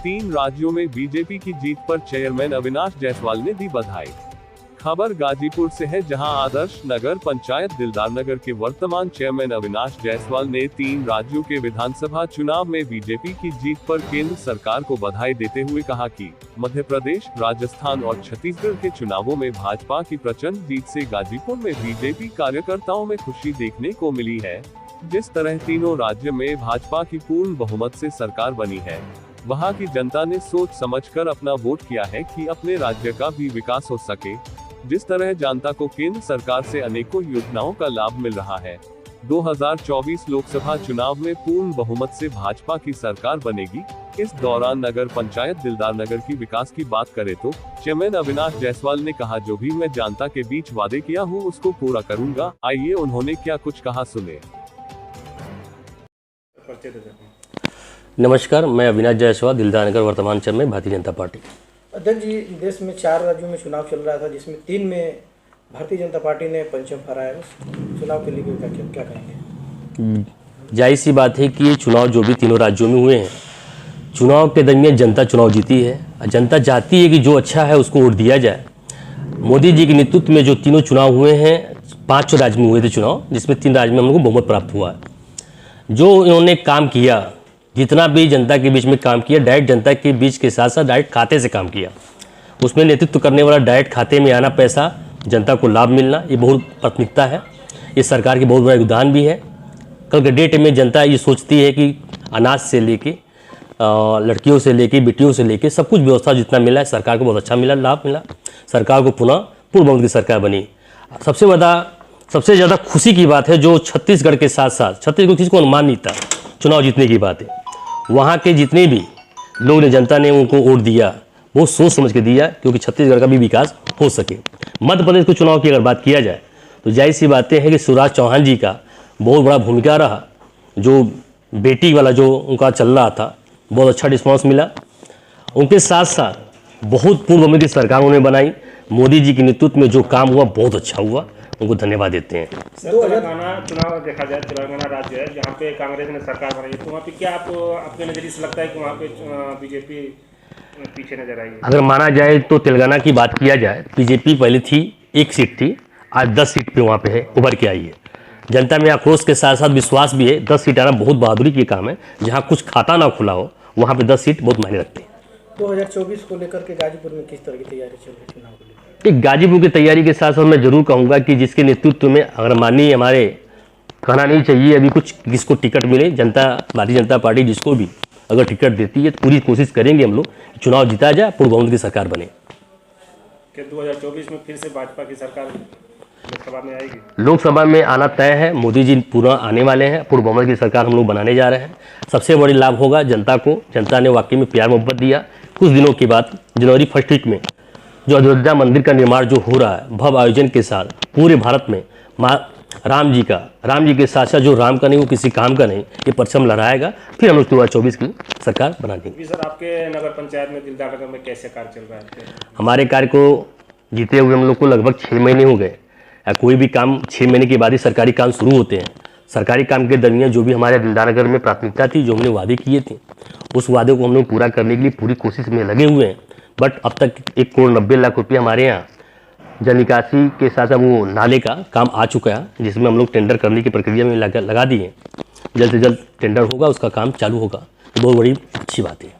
3 राज्यों में बीजेपी की जीत पर चेयरमैन अविनाश जायसवाल ने दी बधाई। खबर गाजीपुर से है, जहां आदर्श नगर पंचायत दिलदार नगर के वर्तमान चेयरमैन अविनाश जायसवाल ने 3 राज्यों के विधानसभा चुनाव में बीजेपी की जीत पर केंद्र सरकार को बधाई देते हुए कहा कि मध्य प्रदेश, राजस्थान और छत्तीसगढ़ के चुनावों में भाजपा की प्रचंड जीत से गाजीपुर में बीजेपी कार्यकर्ताओं में खुशी देखने को मिली है। जिस तरह तीनों राज्य में भाजपा की पूर्ण बहुमत से सरकार बनी है, वहां की जनता ने सोच समझकर अपना वोट किया है कि अपने राज्य का भी विकास हो सके। जिस तरह जनता को केंद्र सरकार से अनेकों योजनाओं का लाभ मिल रहा है। 2024 लोकसभा चुनाव में पूर्ण बहुमत से भाजपा की सरकार बनेगी। इस दौरान नगर पंचायत दिलदार नगर की विकास की बात करें तो चेयरमैन अविनाश जायसवाल ने कहा, जो भी मैं जनता के बीच वादे किया हूँ उसको पूरा करूंगा। आइए उन्होंने क्या कुछ कहा सुने। नमस्कार, मैं अविनाश जायसवाल, दिलदार नगर वर्तमान चेयरमैन भारतीय जनता पार्टी। अध्यक्ष जी, देश में 4 राज्यों में चुनाव चल रहा था, जिसमें 3 में भारतीय जनता पार्टी ने परचम फहराया। उस चुनाव के लिए क्या कहेंगे? जाहिर सी बात है कि ये चुनाव जो भी तीनों राज्यों में हुए हैं, चुनाव के दरमियान जनता चुनाव जीती है। जनता चाहती है कि जो अच्छा है उसको वोट दिया जाए। मोदी जी के नेतृत्व में जो तीनों चुनाव हुए हैं, 5 राज्य में हुए थे चुनाव, जिसमें 3 राज्य में हम लोग को बहुमत प्राप्त हुआ है। जो इन्होंने काम किया, जितना भी जनता के बीच में काम किया, डायरेक्ट जनता के बीच के साथ साथ डायरेक्ट खाते से काम किया। उसमें नेतृत्व करने वाला डायरेक्ट खाते में आना, पैसा जनता को लाभ मिलना, ये बहुत प्राथमिकता है। ये सरकार की बहुत बड़ा योगदान भी है। कल के डेट में जनता ये सोचती है कि अनाज से लेके लड़कियों से लेके बेटियों से लेके सब कुछ व्यवस्था जितना मिला है, सरकार को बहुत अच्छा मिला, लाभ मिला। सरकार को पुनः पूर्ण बहुमत की सरकार बनी। सबसे ज़्यादा खुशी की बात है जो छत्तीसगढ़ के साथ साथ, छत्तीसगढ़ किसी को अनुमान नहीं था चुनाव जीतने की बात है। वहाँ के जितने भी लोग ने, जनता ने उनको वोट दिया, वो सोच समझ के दिया, क्योंकि छत्तीसगढ़ का भी विकास हो सके। मध्य प्रदेश के चुनाव की अगर बात किया जाए तो जाहिर सी बातें हैं कि शिवराज चौहान जी का बहुत बड़ा भूमिका रहा। जो बेटी वाला जो उनका चल रहा था, बहुत अच्छा रिस्पॉन्स मिला। उनके साथ साथ बहुत पूर्ण बहुमत की सरकार उन्होंने बनाई। मोदी जी के नेतृत्व में जो काम हुआ बहुत अच्छा हुआ, उनको धन्यवाद देते हैं। तेलंगाना चुनाव देखा जाए, तेलंगाना राज्य है जहाँ पे कांग्रेस ने सरकार बनाई है, तो वहाँ पे क्या आपके नज़रिए से लगता है कि वहाँ पे बीजेपी पीछे नजर आई है? अगर माना जाए तो तेलंगाना की बात किया जाए, बीजेपी पहले थी 1 सीट थी, आज 10 सीट पे वहाँ पे है, उभर के आई है। जनता में आक्रोश के साथ साथ विश्वास भी है। 10 सीट आना बहुत बहादुरी की काम है। जहाँ कुछ खाता ना खुला हो, वहाँ पे 10 सीट बहुत मायने रखते हैं। 2024 को लेकर के गाजीपुर में किस तरह की तैयारी चल रही है चुनाव को लेकर? गाजीपुर की तैयारी के साथ साथ मैं जरूर कहूँगा कि जिसके नेतृत्व में, अगर माननीय हमारे कहना नहीं चाहिए अभी कुछ, किसको टिकट मिले, जनता भारतीय जनता पार्टी जिसको भी अगर टिकट देती है तो पूरी कोशिश करेंगे हम लोग चुनाव जीता जाए, पूर्ण बहुमत की सरकार बने। कि 2024 में फिर से भाजपा की सरकार लोकसभा में आएगी? लोकसभा में आना तय है। मोदी जी पूरा आने वाले हैं। पूर्ण बहुमत की सरकार हम लोग बनाने जा रहे हैं। सबसे बड़ी लाभ होगा जनता को। जनता ने वाकई में प्यार मोहब्बत दिया। कुछ दिनों के बाद जनवरी 1 वीक में जो अयोध्या मंदिर का निर्माण जो हो रहा है, भव्य आयोजन के साथ पूरे भारत में राम जी के साथ साथ जो राम का नहीं वो किसी काम का नहीं, ये परचम लहराएगा। फिर हम लोग 2024 की सरकार बना देंगे। सर, आपके नगर पंचायत में दिलदार नगर में कैसे कार्य चल रहा है? हमारे कार्य को जीते हुए हम लोग को लगभग 6 महीने हो गए। कोई भी काम 6 महीने के बाद ही सरकारी काम शुरू होते हैं। सरकारी काम के दरमियान जो भी हमारे दिलदार नगर में प्राथमिकता थी, जो हमने वादे किए थे, उस वादे को हम लोग पूरा करने के लिए पूरी कोशिश में लगे हुए हैं। बट अब तक 1 करोड़ 90 लाख रुपये हमारे यहाँ जल निकासी के साथ साथ वो नाले का काम आ चुका है, जिसमें हम लोग टेंडर करने की प्रक्रिया में लगा दिए। जल्द से जल्द टेंडर होगा, उसका काम चालू होगा। बहुत बड़ी अच्छी बात है।